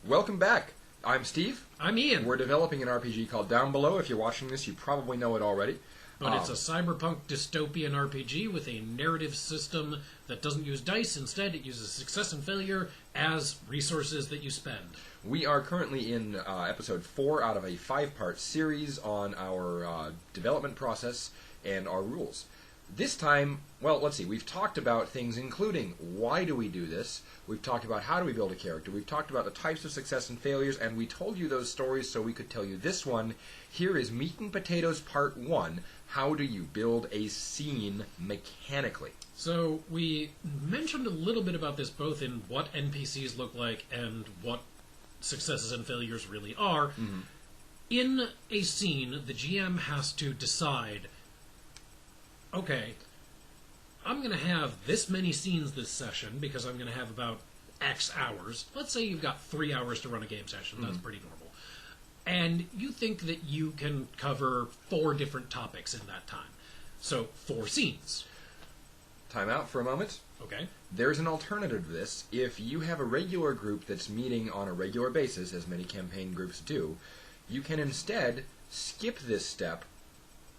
Welcome back. I'm Steve. I'm Ian. We're developing an RPG called Downbelow. If you're watching this, you probably know it already. But it's a cyberpunk dystopian RPG with a narrative system that doesn't use dice. Instead, it uses success and failure as resources that you spend. We are currently in episode 4 out of a 5-part series on our development process and our rules. This time, well, let's see, we've talked about things including why do we do this, we've talked about how do we build a character, we've talked about the types of success and failures, and we told you those stories so we could tell you this one. Here is Meat and Potatoes Part 1, how do you build a scene mechanically? So we mentioned a little bit about this both in what NPCs look like and what successes and failures really are. Mm-hmm. In a scene, the GM has to decide, okay, I'm going to have this many scenes this session because I'm going to have about X hours. Let's say you've got 3 hours to run a game session. That's pretty normal. And you think that you can cover 4 different topics in that time. So, 4 scenes. Time out for a moment. Okay. There's an alternative to this. If you have a regular group that's meeting on a regular basis, as many campaign groups do, you can instead skip this step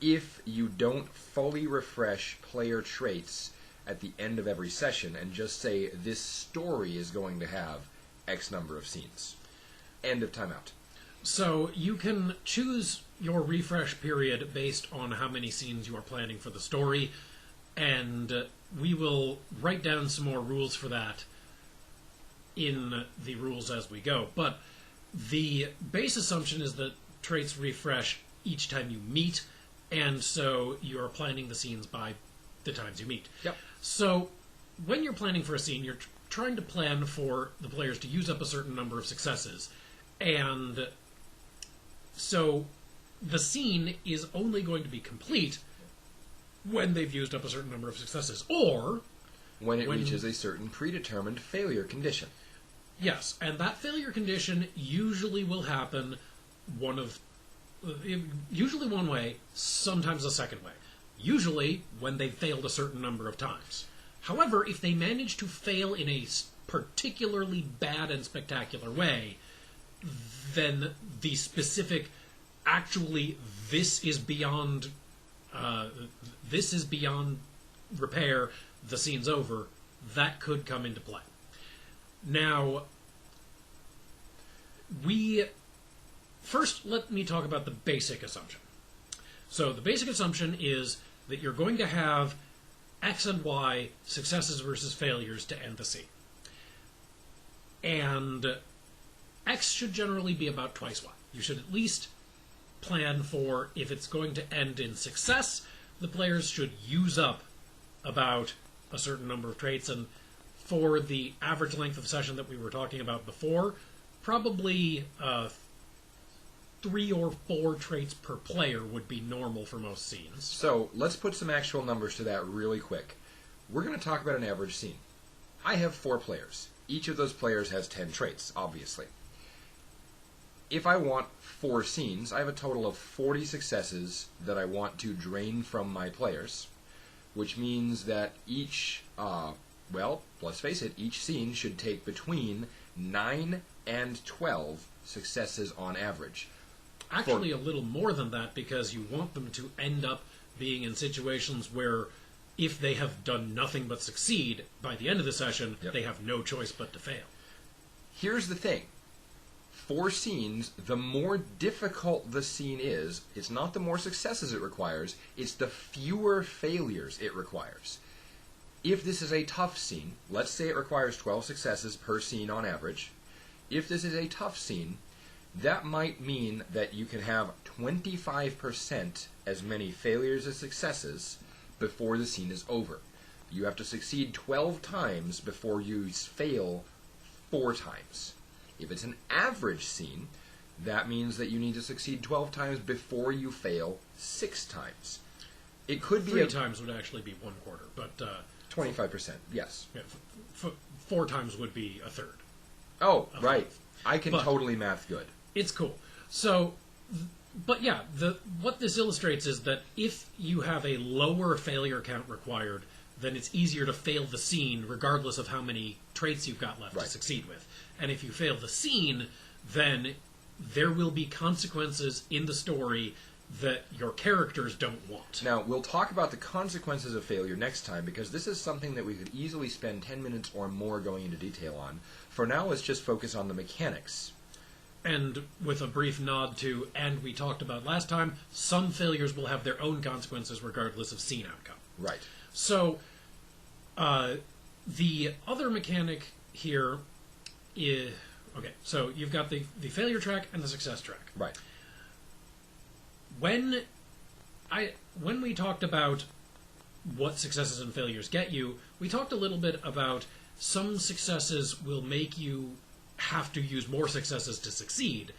if you don't fully refresh player traits at the end of every session and just say, this story is going to have X number of scenes. End of timeout. So you can choose your refresh period based on how many scenes you are planning for the story, and we will write down some more rules for that in the rules as we go. But the base assumption is that traits refresh each time you meet, and so you're planning the scenes by the times you meet. Yep. So when you're planning for a scene, you're trying to plan for the players to use up a certain number of successes. And so the scene is only going to be complete when they've used up a certain number of successes, or when it reaches a certain predetermined failure condition. Yes, and that failure condition usually will happen usually one way, sometimes a second way. Usually when they've failed a certain number of times. However, if they manage to fail in a particularly bad and spectacular way, then the specific, actually, this is beyond repair, the scene's over, that could come into play. Now, first, let me talk about the basic assumption. So the basic assumption is that you're going to have X and Y, successes versus failures, to end the scene. And X should generally be about twice Y. You should at least plan for, if it's going to end in success, the players should use up about a certain number of traits, and for the average length of session that we were talking about before, probably 3 or 4 traits per player would be normal for most scenes. So, let's put some actual numbers to that really quick. We're going to talk about an average scene. I have 4 players. Each of those players has 10 traits, obviously. If I want 4 scenes, I have a total of 40 successes that I want to drain from my players, which means that each, well, let's face it, each scene should take between 9 and 12 successes on average. Actually, a little more than that, because you want them to end up being in situations where if they have done nothing but succeed, by the end of the session, they have no choice but to fail. Here's the thing. 4 scenes, the more difficult the scene is, it's not the more successes it requires, it's the fewer failures it requires. If this is a tough scene, let's say it requires 12 successes per scene on average. If this is a tough scene, that might mean that you can have 25% as many failures as successes before the scene is over. You have to succeed 12 times before you fail 4 times. If it's an average scene, that means that you need to succeed 12 times before you fail 6 times. It could be 3 times would actually be 1/4, but 25%, yes. Yeah, 4 times would be a third. Oh, right. I can totally math good. It's cool. So, but yeah, what this illustrates is that if you have a lower failure count required, then it's easier to fail the scene regardless of how many traits you've got left Right. to succeed with. And if you fail the scene, then there will be consequences in the story that your characters don't want. Now, we'll talk about the consequences of failure next time, because this is something that we could easily spend 10 minutes or more going into detail on. For now, let's just focus on the mechanics. And with a brief nod to, and we talked about last time, some failures will have their own consequences regardless of scene outcome. Right. So, the other mechanic here is... Okay, so you've got the failure track and the success track. Right. When we talked about what successes and failures get you, we talked a little bit about some successes will make you have to use more successes to succeed.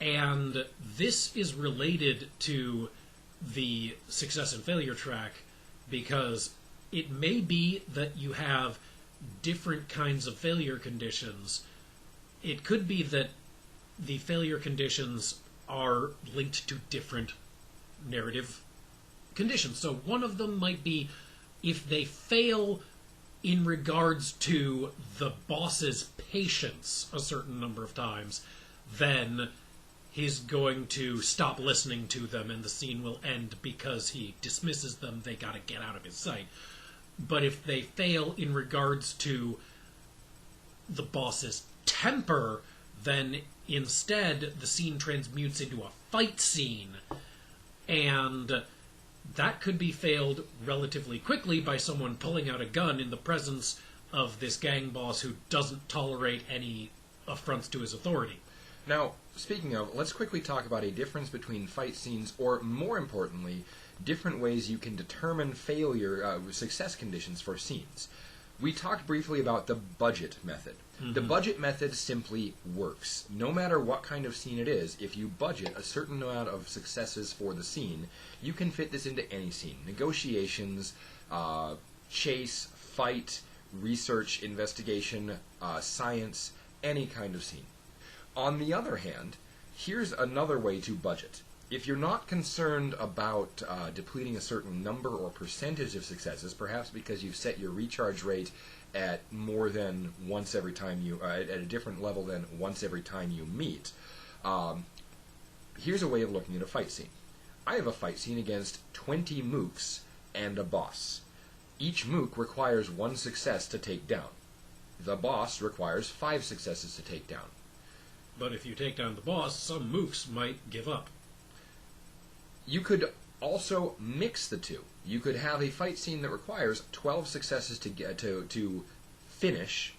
And this is related to the success and failure track because it may be that you have different kinds of failure conditions. It could be that the failure conditions are linked to different narrative conditions. So one of them might be if they fail in regards to the boss's patience a certain number of times, then he's going to stop listening to them and the scene will end because he dismisses them. They gotta get out of his sight. But if they fail in regards to the boss's temper, then instead the scene transmutes into a fight scene, and that could be failed relatively quickly by someone pulling out a gun in the presence of this gang boss who doesn't tolerate any affronts to his authority. Now, speaking of, let's quickly talk about a difference between fight scenes, or more importantly, different ways you can determine failure, success conditions for scenes. We talked briefly about the budget method. Mm-hmm. The budget method simply works. No matter what kind of scene it is, if you budget a certain amount of successes for the scene, you can fit this into any scene. Negotiations, chase, fight, research, investigation, science, any kind of scene. On the other hand, here's another way to budget. If you're not concerned about depleting a certain number or percentage of successes, perhaps because you've set your recharge rate at more than once every time you, at a different level than once every time you meet, here's a way of looking at a fight scene. I have a fight scene against 20 mooks and a boss. Each mook requires 1 success to take down. The boss requires 5 successes to take down. But if you take down the boss, some mooks might give up. You could also mix the two. You could have a fight scene that requires 12 successes to get to finish,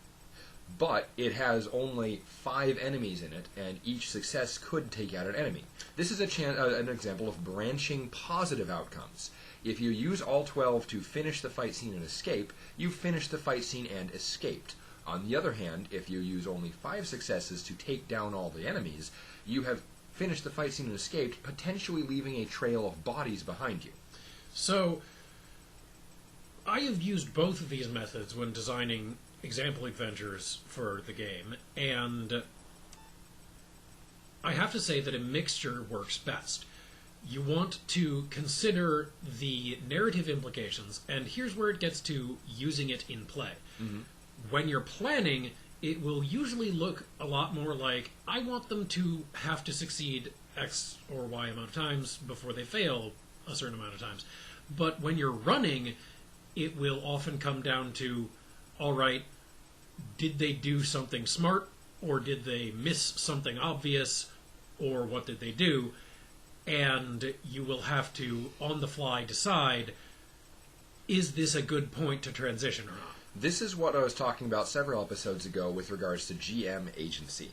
but it has only 5 enemies in it, and each success could take out an enemy. This is an example of branching positive outcomes. If you use all 12 to finish the fight scene and escape, you've finished the fight scene and escaped. On the other hand, if you use only 5 successes to take down all the enemies, you have finished the fight scene and escaped, potentially leaving a trail of bodies behind you. So, I have used both of these methods when designing example adventures for the game, and I have to say that a mixture works best. You want to consider the narrative implications, and here's where it gets to using it in play. Mm-hmm. When you're planning, it will usually look a lot more like, I want them to have to succeed X or Y amount of times before they fail a certain amount of times. But when you're running, it will often come down to, all right, did they do something smart, or did they miss something obvious, or what did they do? And you will have to, on the fly, decide, is this a good point to transition or not? This is what I was talking about several episodes ago with regards to GM agency.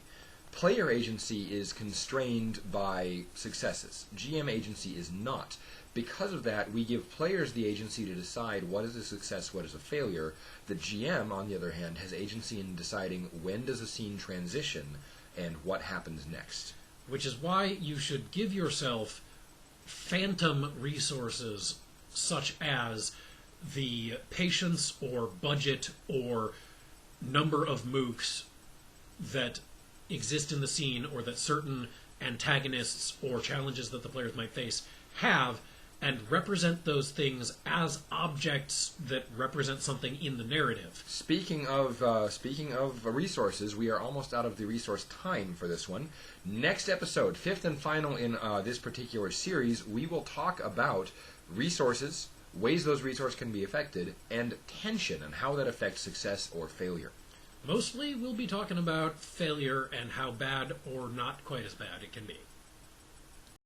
Player agency is constrained by successes. GM agency is not. Because of that, we give players the agency to decide what is a success, what is a failure. The GM, on the other hand, has agency in deciding when does a scene transition and what happens next. Which is why you should give yourself phantom resources such as the patience or budget or number of mooks that exist in the scene, or that certain antagonists or challenges that the players might face have, and represent those things as objects that represent something in the narrative. Speaking of resources, we are almost out of the resource time for this one. Next episode, fifth and final in this particular series, we will talk about resources, ways those resources can be affected, and tension and how that affects success or failure. Mostly, we'll be talking about failure and how bad or not quite as bad it can be.